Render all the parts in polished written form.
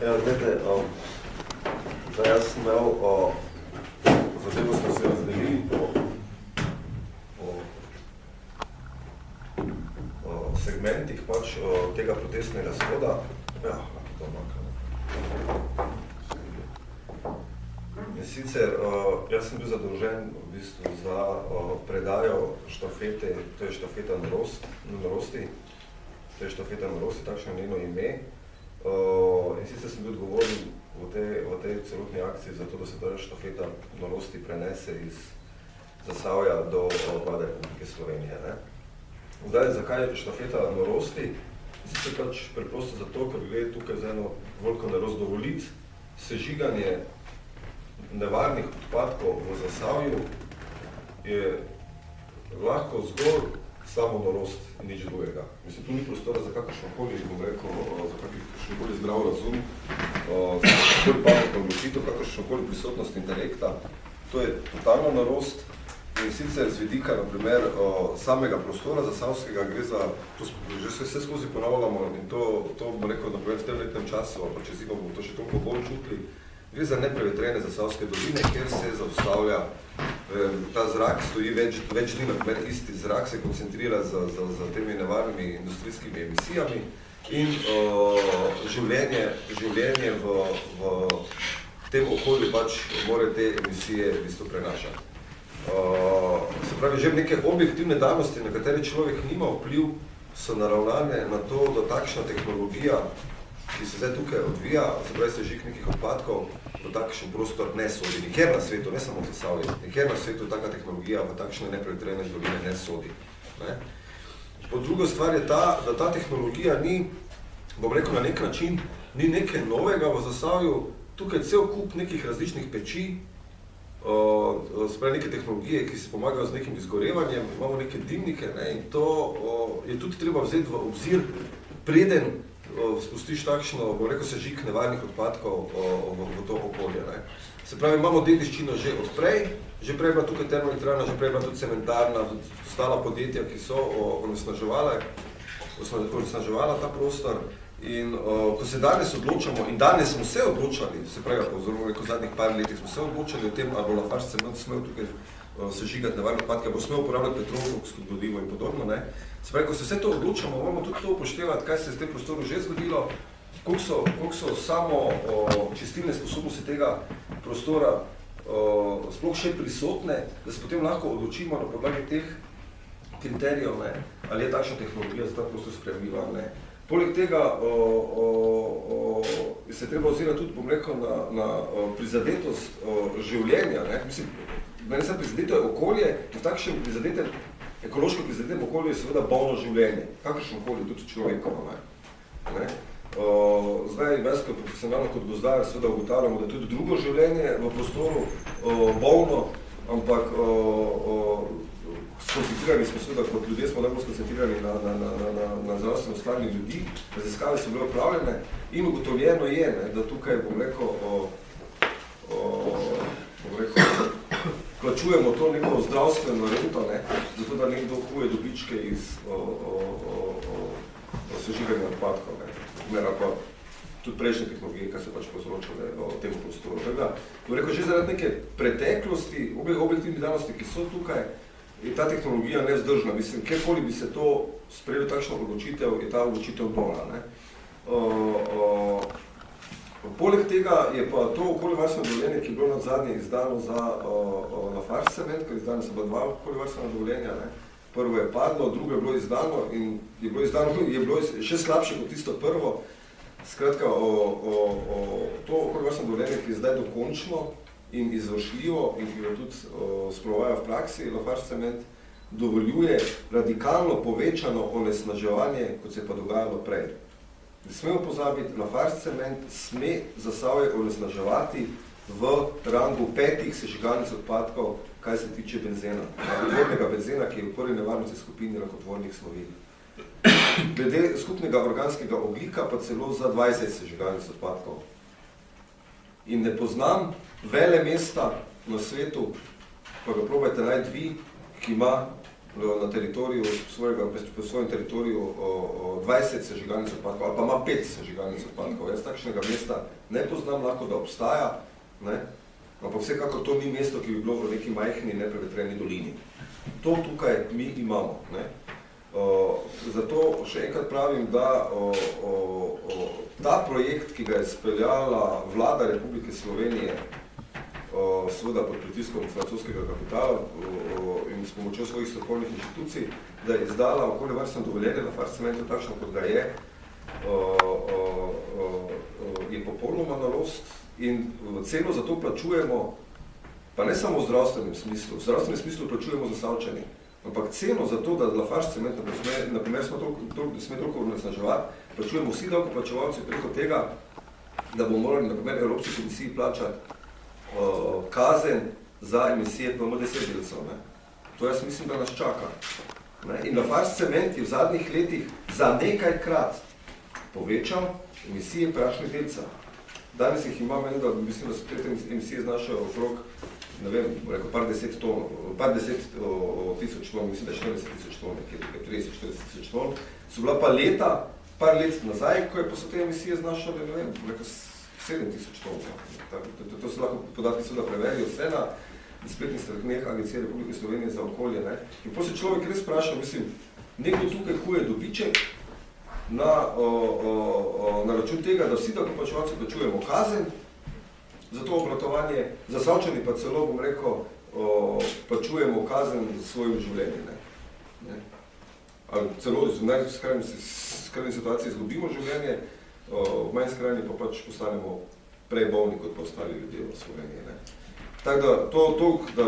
Ja, gledajte, zdaj jaz sem imel, zadevo smo se razdelili po segmentih pač tega protestnega shoda. Ja, lahko to makam. In sicer, jaz sem bil zadolžen v bistvu za predajo štafete, to je štafeta norosti, to je štafeta norosti, takšno njeno ime. In sicer sem bil odgovoren v tej celotni akciji za to, da se ta štafeta norosti prenese iz Zasavja do Vlade Republike Slovenije. Ne? Zdaj, zakaj štafeta norosti? Sicer pač preprosto zato, ker gre tukaj za eno veliko norost dovoliti sežiganje nevarnih odpadkov v Zasavju je lahko zgolj samo norost in nič drugega. Mislim, tu ni prostora za kakršnokoli, bom rekel, za kakršnokoli zdrav razum, za kakršnokoli pametno odločitev, kakršnokoli prisotnost intelekta. To je totalna norost in sicer z vidika, na primer, samega prostora zasavskega gre za, že se vse skozi ponavljamo in to bom rekel, na primer, v tem letnem času, pa čez zimo bomo to še toliko bolj čutili, gre za neprevetrene zasavske doline, kjer se zaustavlja ta zrak, stoji več dni, na primer isti zrak se koncentrira za temi nevarnimi industrijskimi emisijami in življenje v tem okolju pač more te emisije v bistvu prenašati. Se pravi, že neke objektivne danosti, na katere človek nima vpliv, so naravnane na to, da takšna tehnologija, ki se zdaj tukaj odvija, se pravi sežig nekih odpadkov, v takšen prostor ne sodi. Nikjer na svetu, ne samo v Zasavju, nikjer na svetu taka tehnologija v takšne neprevetrene doline ne sodi. Ne? Po drugo stvar je ta, da ta tehnologija ni, bom rekel na nek način, ni nekaj novega v Zasavju, tukaj cel kup nekih različnih peči, se pravi neke tehnologije, ki se pomagajo z nekim izgorevanjem, imamo neke dimnike, ne? In to je tudi treba vzeti v obzir, preden spustiš takšno, bom rekel, sežig nevarnih odpadkov v to okolje. Ne? Se pravi, imamo dediščino že od prej, že prej bila tukaj termoelektrarna, že prej bila tudi cementarna, ostala podjetja, ki so onesnaževala ta prostor. In ko se danes odločamo, in danes smo se odločali, se pravi, oziroma v zadnjih par letih smo se odločali o tem, ali bo Lafarge cement smel tukaj sežigati nevarne odpadke, ali bo smel uporabljati petrolsko gorivo in podobno. Ne? Se pravi, ko se vse to odločamo, moramo tudi to upoštevati, kaj se je v tem prostoru že zgodilo, koliko so samo čistilne sposobnosti tega prostora sploh še prisotne, da se potem lahko odločimo na podlagi teh kriterijev, ne? Ali je takšna tehnologija za ta prostor sprejemljiva, ne? Poleg tega se treba ozirati tudi, bom rekel, na prizadetost življenja. Ne? Mislim, meni se prizadeto je okolje, in v takšnem ekološko prizadetem okolju je seveda bolno življenje, kakršno okolje, tudi človekovo. Ne? Zdaj, jaz kot profesionalno kot gozdar seveda ugotavljamo, da je tudi drugo življenje v prostoru bolno, ampak skoncentrirani smo seveda, kot ljudje smo najbolj skoncentrirani na zdravstveno stanje ljudi, raziskave so bile upravljene in ugotovljeno je, ne, da tukaj, bom rekel, plačujemo to neko zdravstveno rento, ne, zato da nekdo kuje dobičke iz sežiganja odpadkov, ne, pa tudi prejšnje tehnologije, kaj se pač povzročale v tem prostoru. Tako da, že zaradi neke preteklosti, objektivnih danosti, ki so tukaj, je ta tehnologija nevzdržna. Mislim, kjerkoli bi se to sprejelo takšno odločitev, je ta odločitev nora. Poleg tega je pa to okoljevarstveno dovoljenje, ki je bilo nadzadnje izdano za Lafarge cement, ker izdane so bila dva okoljevarstvena dovoljenja. Ne. Prvo je padlo, drugo je bilo izdano in je bilo še slabše kot tisto prvo. Skratka, to okoljevarstveno dovoljenje, ki je zdaj dokončno in izvršljivo in ki jo tudi sprovaja v praksi, Lafarge cement dovoljuje radikalno povečano onesnaževanje, kot se je pa dogajalo prej. Ne smemo pozabiti, Lafarge cement sme Zasavje onesnaževati v rangu 5 sežigalnic odpadkov, kaj se tiče benzena. Rakotvornega benzena, ki je v prvi nevarnosti skupini rakotvornih snovi. Glede skupnega organskega ogljika pa celo za 20 sežigalnic odpadkov. In ne poznam vele mesta na svetu, pa ga probajte najti vi, ki ima na teritoriju po svojem teritoriju 20 sežigalnic odpadkov, ali pa ima 5 sežigalnic odpadkov. Jaz takšnega mesta ne poznam, lahko da obstaja, ne? Ampak vsekakor to ni mesto, ki bi bilo v neki majhni, neprevetreni dolini. To tukaj mi imamo. Ne? Zato še enkrat pravim, da ta projekt, ki ga je speljala vlada Republike Slovenije, seveda pod pritiskom francoskega kapitala in s pomočjo svojih strokovnih inštitucij, da je izdala okoljevarstveno dovoljenje Lafarge cementu takšno, kot ga je popolnoma nalost in ceno za to plačujemo, pa ne samo v zdravstvenem smislu. V zdravstvenem smislu plačujemo za Savčani, ampak ceno za to, da Lafarge cement, naprimer, sme toliko onesnaževati, plačujemo vsi davkoplačevalci preko tega, da bomo morali, naprimer, Evropski komisiji plačati kazen za emisije PM10 delcev. To jaz mislim, da nas čaka. In Lafarge cement je v zadnjih letih za nekajkrat povečal emisije prašnih delcev. Danes jih imam, mislim, da so te emisije znašajo okrog, ne vem, rekel, par deset tisoč ton, mislim, da je 40 tisoč ton, nekaj 30-40 tisoč ton. So bila pa leta, par let nazaj, ko so te emisije znašale, ne vem, rekel, 7 tisoč ton. To se lahko podatki seveda preverijo vse na spletnih straneh Agencije Republike Slovenije za okolje. In potem se človek res vpraša, mislim, nekdo tukaj kuje dobiček na račun tega, da vsi davkoplačevalci plačujemo kazen za to obratovanje, za Savčani pa celo, bom rekel, plačujemo kazen za svojim življenjem. Ali celo v najskrajni situaciji izgubimo življenje, v manj skrajni pa pač postanemo prej bolni, kot pa ostali ljudje v Sloveniji. Tako da,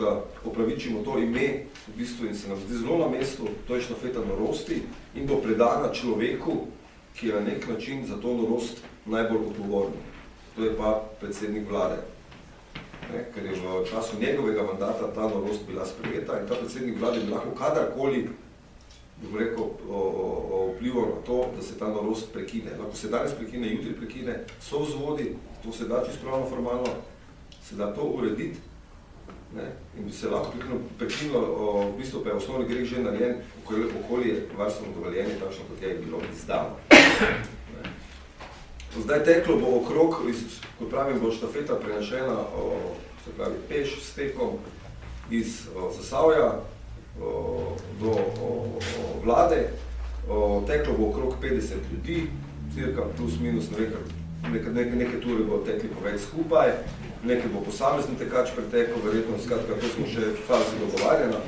da opravičimo to ime v bistvu in se nam zdi zelo na mestu, to je štafeta norosti in bo predana človeku, ki je na nek način za to norost najbolj odgovoren. To je pa predsednik vlade. Ker je v času njegovega mandata ta norost bila sprejeta in ta predsednik vlade bi lahko kadarkoli bom rekel, vplival na to, da se ta norost prekine. Lahko se danes prekine, jutri prekine, so vzvodi, to se da čisto pravno formalno, se da to urediti in bi se lahko prekinilo, v bistvu pa je osnovni greh že narejen, okolje varstveno dovoljenje, takšno kot je bilo izdano. Zdaj teklo bo okrog, kot pravim, bo štafeta prenešena, se pravi peš s tekom iz Zasavja do vlade, teklo bo okrog 50 ljudi, cirka plus minus, neke ture bo tekli po več skupaj, nekaj bo posamezni tekač preteklo, verjetno, skratka, to smo še v fazi dogovarjena.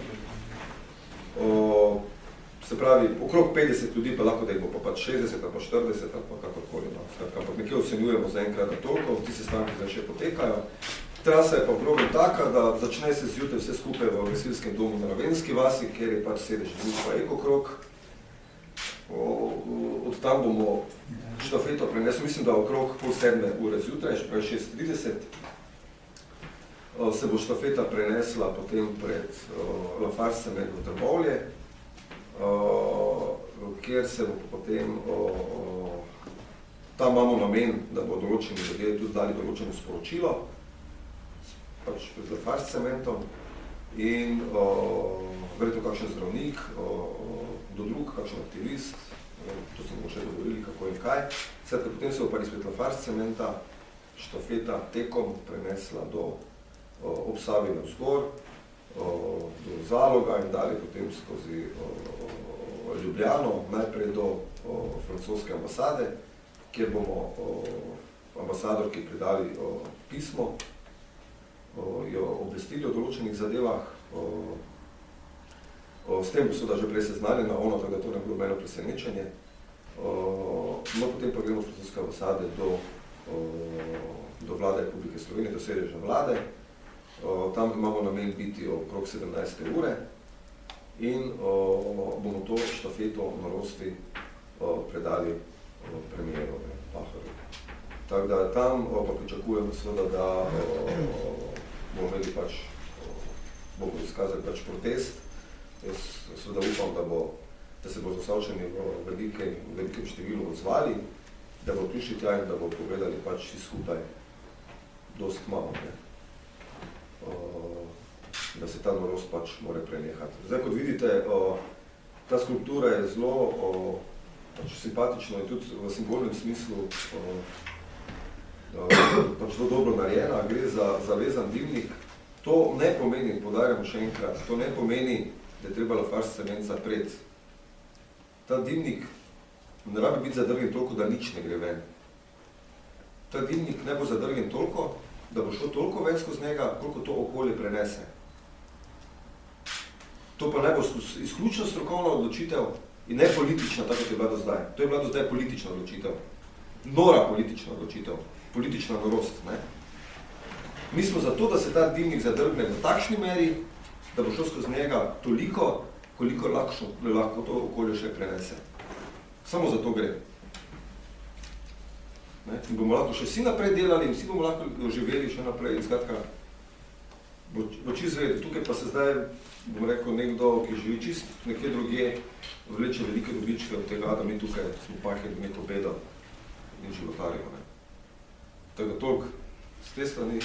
Se pravi, okrog 50 ljudi, pa lahko da jih bo pa 60 ali pa 40 ali pa kakorkoli. Skratka, ampak nekje ocenjujemo za enkrat toliko, ti sestanki zdaj še potekajo. Trasa je pa problem taka, da začne se zjutraj vse skupaj v gasilskem domu na Ravenski vasi, kjer je pač sedež družba Ekokrog. Od tam bomo štafeto prenesli, mislim, da okrog pol 7 ure zjutraj, še pravi 6:30. Se bo štafeta prenesla potem pred Lafarge cement v Trbovlje, kjer se bo potem, tam imamo namen, da bo določeni ljudje tudi dali določeno sporočilo, pač pred Lafarge cementom in verjetno kakšen zdravnik, kdo drug, kakšen aktivist, to se bomo še dogovorili, kako in kaj. Skratka, potem se bo pa izpred Lafarge cementa štafeta tekom prenesla do Obsavi navzgor, do Zaloga in dalje potem skozi Ljubljano, najprej do francoske ambasade, kjer bomo ambasadorki predali pismo, jo obvestili o določenih zadevah, s tem bo seveda že prej seznanjena, ono, tako da to ne bilo meno presenečenje. No, potem pa gremo v francoske ambasade do vlade Republike Slovenije, do sedeža vlade. Tam imamo namen biti okrog 17. ure in bomo to štafeto norosti predali premijeru Pahorju. Tako da tam pa pričakujemo seveda, da bomo imeli pač, bomo izkazali pač protest. Jaz seveda upam, da se bo Zasavčani v velikem številu odzvali, da bo prišli tja in da bo povedali pač vsi skupaj dost malo. da se ta norost pač more prenehati. Zdaj, kot vidite, ta skulptura je zelo pač simpatična in tudi v simbolnem smislu pač zelo dobro narejena, gre za zavezan dimnik. To ne pomeni, podarjamo še enkrat, to ne pomeni, da je treba Lafarge cemenca pred. Ta dimnik ne rabi biti zadrgen toliko, da nič ne gre ven. Ta dimnik ne bo zadrgen toliko, da bo šlo toliko ven skozi njega, koliko to okolje prenese. To pa ne bo izključno strokovna odločitev in ne politična, tako kot je bila do zdaj. To je bila do zdaj politična odločitev. Nora politična odločitev. Politična norost, ne? Mi smo zato, da se ta dimnik zadrgne v takšni meri, da bo šlo skozi njega toliko, koliko lahko to okolje še prenese. Samo za to gre. In bomo lahko še vsi naprej delali in vsi bomo lahko živeli še naprej. In skratka, bo čist vedeti. Tukaj pa se zdaj, bom rekel, nekdo, ki živi čist nekje drugje, vleče velike dobičke od tega, da mi tukaj smo pahli neko bedo in životarimo. Tako da toliko z te strani.